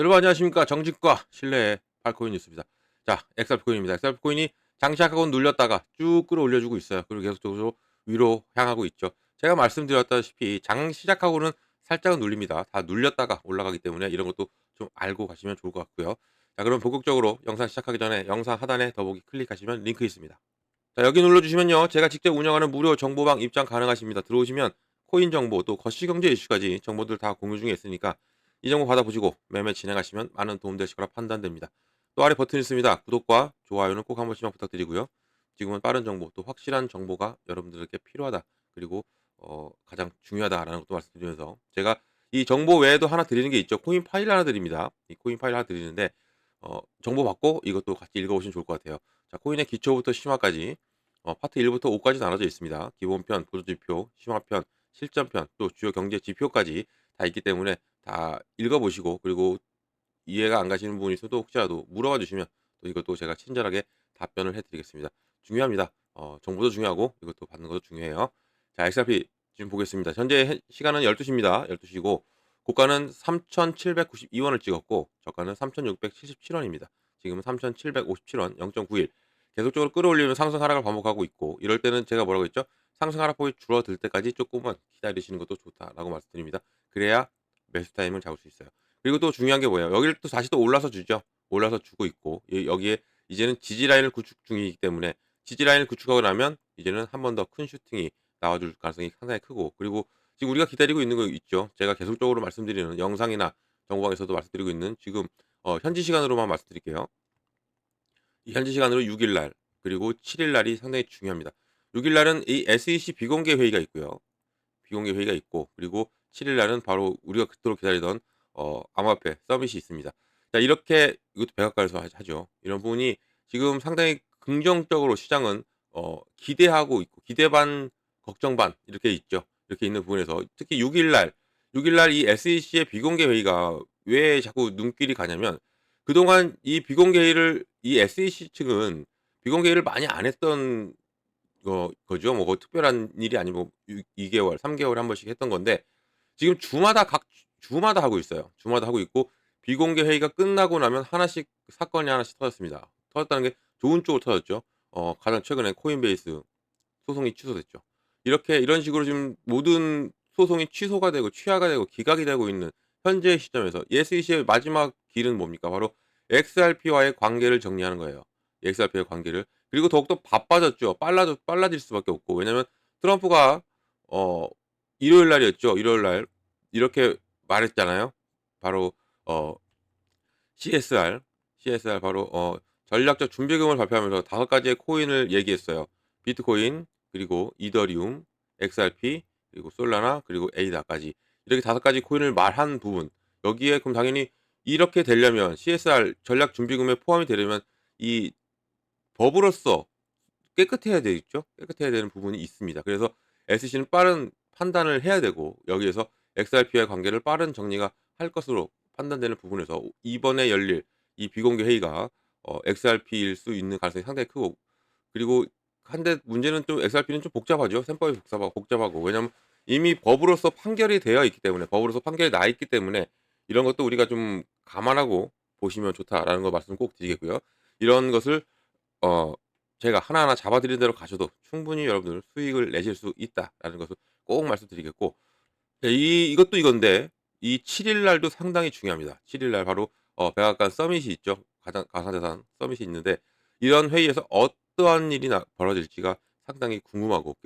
여러분 안녕하십니까. 정직과 신뢰의 팔코인 뉴스입니다. 자, 엑살코인입니다. 엑살코인이 장 시작하고 눌렸다가 쭉 끌어올려주고 있어요. 그리고 계속적으로 위로 향하고 있죠. 제가 말씀드렸다시피 장 시작하고는 살짝은 눌립니다. 다 눌렸다가 올라가기 때문에 이런 것도 좀 알고 가시면 좋을 것 같고요. 자, 그럼 본격적으로 영상 시작하기 전에 영상 하단에 더보기 클릭하시면 링크 있습니다. 자, 여기 눌러주시면요. 제가 직접 운영하는 무료 정보방 입장 가능하십니다. 들어오시면 코인 정보 또 거시경제 이슈까지 정보들 다 공유 중에 있으니까 이 정보 받아보시고 매매 진행하시면 많은 도움 되실 거라 판단됩니다. 또 아래 버튼 있습니다. 구독과 좋아요는 꼭 한 번씩만 부탁드리고요. 지금은 빠른 정보 또 확실한 정보가 여러분들에게 필요하다. 그리고 가장 중요하다라는 것도 말씀드리면서 제가 이 정보 외에도 하나 드리는 게 있죠. 코인 파일 하나 드립니다. 이 코인 파일 하나 드리는데 정보 받고 이것도 같이 읽어보시면 좋을 것 같아요. 자, 코인의 기초부터 심화까지 파트 1부터 5까지 나눠져 있습니다. 기본편, 보조지표, 심화편, 실전편, 또 주요 경제 지표까지 다 있기 때문에 다 읽어보시고 그리고 이해가 안 가시는 부분이 있어도 혹시라도 물어봐 주시면 또 이것도 제가 친절하게 답변을 해드리겠습니다. 중요합니다. 정보도 중요하고 이것도 받는 것도 중요해요. 자, XRP 지금 보겠습니다. 현재 시간은 12시입니다. 12시고 고가는 3,792원을 찍었고 저가는 3,677원입니다. 지금은 3,757원 0.91 계속적으로 끌어올리면 상승 하락을 반복하고 있고 이럴 때는 제가 뭐라고 했죠? 상승 하락폭이 줄어들 때까지 조금만 기다리시는 것도 좋다라고 말씀드립니다. 그래야 매수 타임을 잡을 수 있어요. 그리고 또 중요한 게 뭐예요? 여기를 또 다시 또 올라서 주죠. 올라서 주고 있고 여기에 이제는 지지 라인을 구축 중이기 때문에 지지 라인을 구축하고 나면 이제는 한 번 더 큰 슈팅이 나와줄 가능성이 상당히 크고 그리고 지금 우리가 기다리고 있는 거 있죠. 제가 계속적으로 말씀드리는 영상이나 정보방에서도 말씀드리고 있는 지금 현지 시간으로만 말씀드릴게요. 이 현지 시간으로 6일 날 그리고 7일 날이 상당히 중요합니다. 6일 날은 이 SEC 비공개 회의가 있고요. 비공개 회의가 있고 그리고 7일 날은 바로 우리가 그토록 기다리던 암호화폐 서밋이 있습니다. 자, 이렇게 이것도 백악관에서 하죠. 이런 부분이 지금 상당히 긍정적으로 시장은 기대하고 있고 기대 반 걱정 반 이렇게 있죠. 이렇게 있는 부분에서 특히 6일 날 이 SEC의 비공개 회의가 왜 자꾸 눈길이 가냐면 그동안 이 비공개 회의를 이 SEC 측은 비공개 회의를 많이 안 했던 거죠. 뭐 특별한 일이 아니고 2 개월, 3 개월에 한 번씩 했던 건데 지금 주마다 각 주마다 하고 있어요. 주마다 하고 있고 비공개 회의가 끝나고 나면 하나씩 사건이 하나씩 터졌습니다. 터졌다는 게 좋은 쪽으로 터졌죠. 가장 최근에 코인베이스 소송이 취소됐죠. 이렇게 이런 식으로 지금 모든 소송이 취소가 되고 취하가 되고 기각이 되고 있는 현재 시점에서 SEC의 마지막 길은 뭡니까? 바로 XRP와의 관계를 정리하는 거예요. XRP의 관계를. 그리고 더욱더 바빠졌죠. 빨라질 수밖에 없고. 왜냐면 트럼프가 어 일요일 날이었죠. 일요일 날 이렇게 말했잖아요. 바로 어 CSR 바로 전략적 준비금을 발표하면서 5가지의 코인을 얘기했어요. 비트코인, 그리고 이더리움, XRP, 그리고 솔라나, 그리고 에이다까지. 이렇게 5가지 코인을 말한 부분. 여기에 그럼 당연히 이렇게 되려면 CSR 전략 준비금에 포함이 되려면 이 법으로서 깨끗해야 되겠죠. 깨끗해야 되는 부분이 있습니다. 그래서 SEC는 빠른 판단을 해야 되고 여기에서 XRP와의 관계를 빠른 정리가 할 것으로 판단되는 부분에서 이번에 열릴 이 비공개 회의가 XRP일 수 있는 가능성이 상당히 크고 그리고 한데 문제는 좀 XRP는 좀 복잡하죠. 셈법이 복잡하고. 왜냐하면 이미 법으로서 판결이 되어 있기 때문에 법으로서 판결이 나 있기 때문에 이런 것도 우리가 좀 감안하고 보시면 좋다라는 거 말씀 꼭 드리겠고요. 이런 것을 어 제가 하나하나 잡아 드리는 대로 가셔도 충분히 여러분들 수익을 내실 수 있다라는 것을 꼭 말씀드리겠고 네, 이것도 이건데 이 7일 날도 상당히 중요합니다. 7일 날 바로 백악관 서밋이 있죠. 가장 가상자산 서밋이 있는데 이런 회의에서 어떠한 일이 벌어질지가 상당히 궁금하고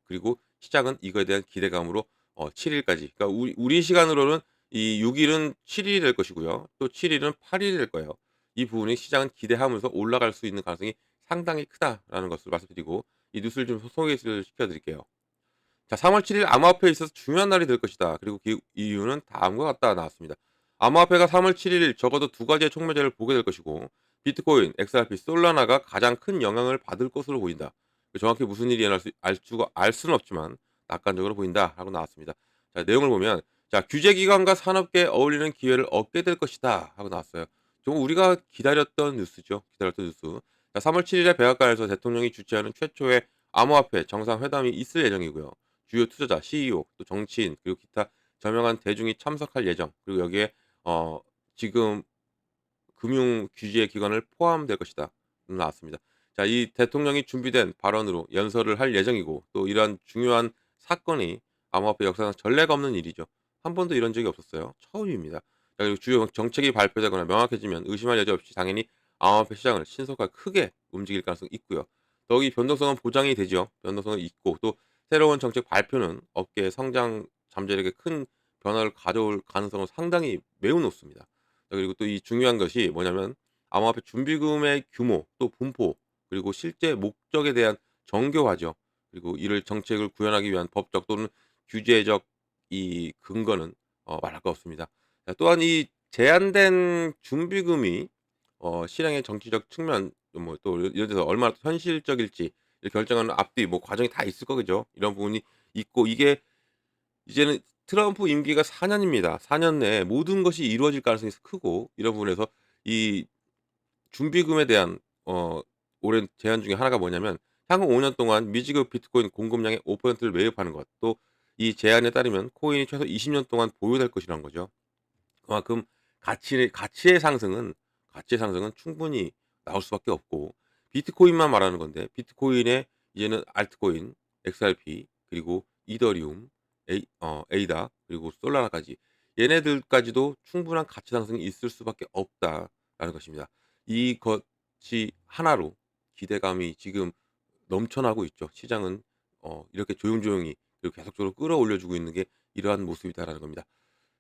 그리고 시장은 이거에 대한 기대감으로 7 일까지 그러니까 우리 시간으로는 이 6 일은 7 일이 될 것이고요. 또 7 일은 8 일이 될 거예요. 이 부분이 시장은 기대하면서 올라갈 수 있는 가능성이 상당히 크다라는 것을 말씀드리고 이 뉴스를 좀 소개를 시켜 드릴게요. 자, 3월 7일 암호화폐에 있어서 중요한 날이 될 것이다. 그리고 그 이유는 다음과 같다 나왔습니다. 암호화폐가 3월 7일 적어도 2가지의 촉매제를 보게 될 것이고 비트코인, XRP, 솔라나가 가장 큰 영향을 받을 것으로 보인다. 정확히 무슨 일이 일어날 알 수는 없지만 낙관적으로 보인다 하고 나왔습니다. 자, 내용을 보면 자, 규제기관과 산업계에 어울리는 기회를 얻게 될 것이다 하고 나왔어요. 좀 우리가 기다렸던 뉴스죠. 기다렸던 뉴스. 자, 3월 7일에 백악관에서 대통령이 주최하는 최초의 암호화폐 정상회담이 있을 예정이고요. 주요 투자자, CEO, 또 정치인 그리고 기타 저명한 대중이 참석할 예정. 그리고 여기에 어 지금 금융 규제 기관을 포함될 것이다 나왔습니다. 자, 이 대통령이 준비된 발언으로 연설을 할 예정이고 또 이러한 중요한 사건이 암호화폐 역사상 전례가 없는 일이죠. 한 번도 이런 적이 없었어요. 처음입니다. 자, 그리고 주요 정책이 발표되거나 명확해지면 의심할 여지 없이 당연히 암호화폐 시장을 신속하게 크게 움직일 가능성이 있고요. 더욱이 변동성은 보장이 되죠. 변동성은 있고 또 새로운 정책 발표는 업계의 성장 잠재력에 큰 변화를 가져올 가능성은 상당히 매우 높습니다. 자, 그리고 또 이 중요한 것이 뭐냐면 암호화폐 준비금의 규모 또 분포 그리고 실제 목적에 대한 정교화죠. 그리고 이를 정책을 구현하기 위한 법적 또는 규제적 이 근거는 말할 거 없습니다. 자, 또한 이 제한된 준비금이 실행의 정치적 측면 뭐 또 예를 들어서 얼마나 현실적일지 를 결정하는 앞뒤 뭐 과정이 다 있을 거겠죠. 이런 부분이 있고 이게 이제는 트럼프 임기가 4 년입니다. 4년 내에 모든 것이 이루어질 가능성이 크고 이런 부분에서 이 준비금에 대한 오랜 제한 중에 하나가 뭐냐면 향후 5년 동안 미지급 비트코인 공급량의 5%를 매입하는 것. 또 이 제한에 따르면 코인이 최소 20년 동안 보유될 것이라는 거죠. 그만큼 가치의 상승은 충분히 나올 수밖에 없고 비트코인만 말하는 건데 비트코인에 이제는 알트코인, XRP 그리고 이더리움, 에이다 그리고 솔라나까지 얘네들까지도 충분한 가치 상승이 있을 수밖에 없다라는 것입니다. 이것이 하나로 기대감이 지금 넘쳐나고 있죠. 시장은 이렇게 조용조용히 그리고 계속적으로 끌어올려 주고 있는 게 이러한 모습이다라는 겁니다.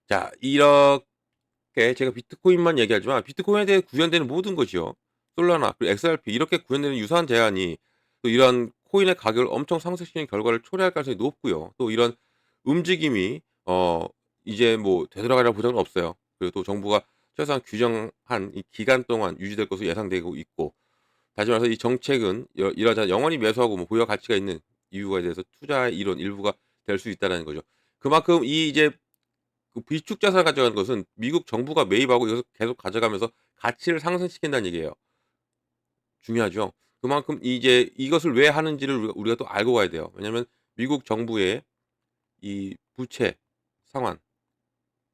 자, 이렇게 제가 비트코인만 얘기하지만 비트코인에 대해 구현되는 모든 것이요. 솔라나 그리고 XRP 이렇게 구현되는 유사한 제안이 또 이런 코인의 가격을 엄청 상승시키는 결과를 초래할 가능성이 높고요. 또 이런 움직임이 이제 뭐 되돌아가리라 보장은 없어요. 그리고 또 정부가 최소한 규정한 이 기간 동안 유지될 것으로 예상되고 있고 다시 말해서 이 정책은 이러자 영원히 매수하고 뭐 보유할 가치가 있는 이유에 대해서 투자의 이론 일부가 될 수 있다라는 거죠. 그만큼 이 이제 그 비축 자산을 가져가는 것은 미국 정부가 매입하고 이것을 계속 가져가면서 가치를 상승시킨다는 얘기예요. 중요하죠. 그만큼 이제 이것을 왜 하는지를 우리가 또 알고 가야 돼요. 왜냐하면 미국 정부의 이 부채 상환,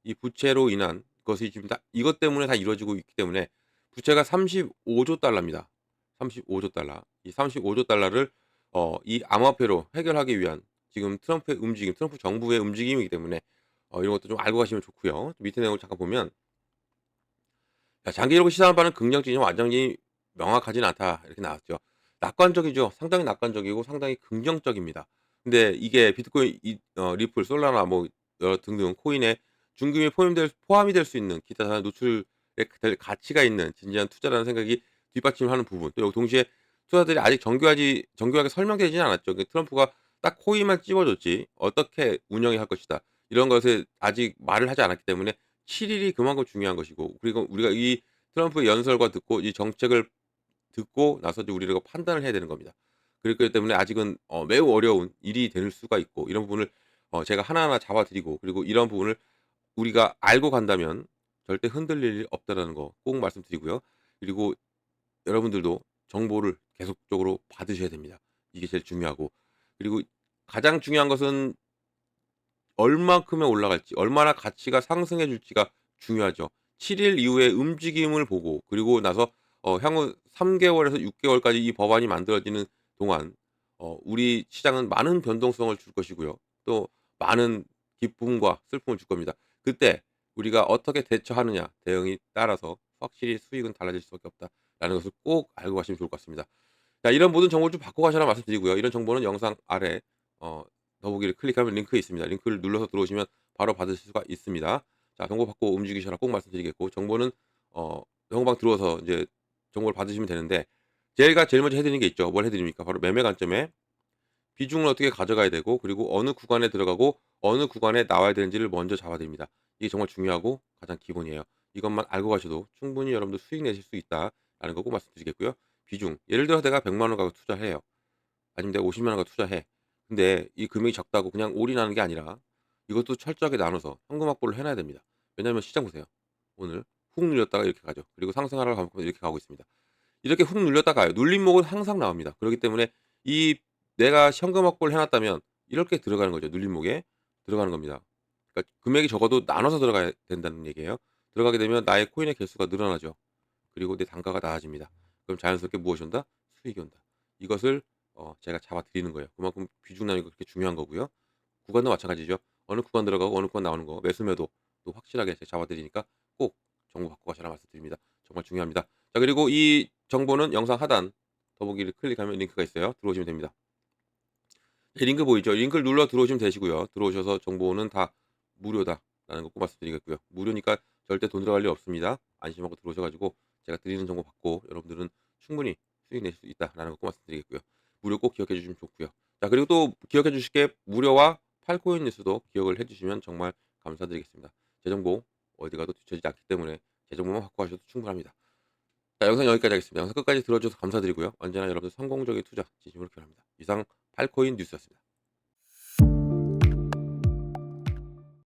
이 부채로 인한 것이 지금 다 이것 때문에 다 이루어지고 있기 때문에 부채가 35조 달러입니다. 35조 달러. 이 35조 달러를 이 암호화폐로 해결하기 위한 지금 트럼프의 움직임, 트럼프 정부의 움직임이기 때문에 이런 것도 좀 알고 가시면 좋고요. 밑에 내용을 잠깐 보면 자, 장기적으로 시사하는 바는 긍정적이지만 완전히 명확하지는 않다. 이렇게 나왔죠. 낙관적이죠. 상당히 낙관적이고 상당히 긍정적입니다. 근데 이게 비트코인 리플, 솔라나 뭐 여러 등등 코인에 중금이 포함이 될 수 있는 기타 자산 노출에 될 가치가 있는 진지한 투자라는 생각이 뒷받침하는 부분. 또 동시에 투자들이 아직 정교하게 설명되지는 않았죠. 그 트럼프가 딱 코인만 찝어줬지 어떻게 운영을 할 것이다. 이런 것에 아직 말을 하지 않았기 때문에 7 일이 그만큼 중요한 것이고 그리고 우리가 이 트럼프의 연설과 듣고 이 정책을 듣고 나서 이제 우리가 판단을 해야 되는 겁니다. 그렇기 때문에 아직은 매우 어려운 일이 될 수가 있고 이런 부분을 제가 하나하나 잡아 드리고 그리고 이런 부분을 우리가 알고 간다면 절대 흔들릴 일이 없다라는 거 꼭 말씀드리고요. 그리고 여러분들도 정보를 계속적으로 받으셔야 됩니다. 이게 제일 중요하고 그리고 가장 중요한 것은 얼만큼에 올라갈지 얼마나 가치가 상승해 줄지가 중요하죠. 7일 이후의 움직임을 보고 그리고 나서 향후 3 개월에서 6 개월까지 이 법안이 만들어지는 동안 우리 시장은 많은 변동성을 줄 것이고요. 또 많은 기쁨과 슬픔을 줄 겁니다. 그때 우리가 어떻게 대처하느냐 대응에 따라서 확실히 수익은 달라질 수밖에 없다라는 것을 꼭 알고 가시면 좋을 것 같습니다. 자, 이런 모든 정보를 좀 받고 가셔라 말씀드리고요. 이런 정보는 영상 아래 어 더보기를 클릭하면 링크에 있습니다. 링크를 눌러서 들어오시면 바로 받으실 수가 있습니다. 자, 정보 받고 움직이셔라 꼭 말씀드리겠고 정보는 영어방 들어와서 이제 정보를 받으시면 되는데 제가 제일 먼저 해 드리는 게 있죠. 뭘 해 드립니까? 바로 매매 관점에 비중을 어떻게 가져가야 되고 그리고 어느 구간에 들어가고 어느 구간에 나와야 되는지를 먼저 잡아 드립니다. 이게 정말 중요하고 가장 기본이에요. 이것만 알고 가셔도 충분히 여러분들 수익 내실 수 있다라는 거 꼭 말씀드리겠고요. 비중 예를 들어서 내가 1 0 0만 원 갖고 투자해요. 아니면 내가 50만 원 갖고 투자해. 근데 이 금액이 적다고 그냥 올인하는 게 아니라 이것도 철저하게 나눠서 현금 확보를 해 놔야 됩니다. 왜냐하면 시장 보세요. 오늘 훅 눌렸다가 이렇게 가죠. 그리고 상승하라고 하면 이렇게 가고 있습니다. 이렇게 훅 눌렸다 가요. 눌림목은 항상 나옵니다. 그렇기 때문에 이 내가 현금 확보를 해 놨다면 이렇게 들어가는 거죠. 눌림목에 들어가는 겁니다. 그러니까 금액이 적어도 나눠서 들어가야 된다는 얘기예요. 들어가게 되면 나의 코인의 개수가 늘어나죠. 그리고 내 단가가 낮아집니다. 그럼 자연스럽게 무엇이 온다? 수익이 온다. 이것을 제가 잡아 드리는 거예요. 그만큼 비중 나누기가 그렇게 중요한 거고요. 구간도 마찬가지죠. 어느 구간 들어가고 어느 구간 나오는 거 매수 매도 또 확실하게 제가 잡아 드리니까 꼭 정보 받고 가시라 말씀드립니다. 정말 중요합니다. 자, 그리고 이 정보는 영상 하단 더보기를 클릭하면 링크가 있어요. 들어오시면 됩니다. 링크 보이죠? 링크를 눌러 들어오시면 되시고요. 들어오셔서 정보는 다 무료다라는 거 꼭 말씀드리겠고요. 무료니까 절대 돈 들어갈 일 없습니다. 안심하고 들어오셔 가지고 제가 드리는 정보 받고 여러분들은 충분히 수익 낼 수 있다라는 거 꼭 말씀드리겠고요. 무료 꼭 기억해 주시면 좋고요. 자, 그리고 또 기억해 주실 게 무료와 팔코인 뉴스도 기억을 해 주시면 정말 감사드리겠습니다. 제 정보 어디 가도 뒤처지지 않기 때문에 제 정보만 갖고 가셔도 충분합니다. 자, 영상 여기까지 하겠습니다. 영상 끝까지 들어 주셔서 감사드리고요. 언제나 여러분들 성공적인 투자 진심으로 기원합니다. 이상 팔코인 뉴스였습니다.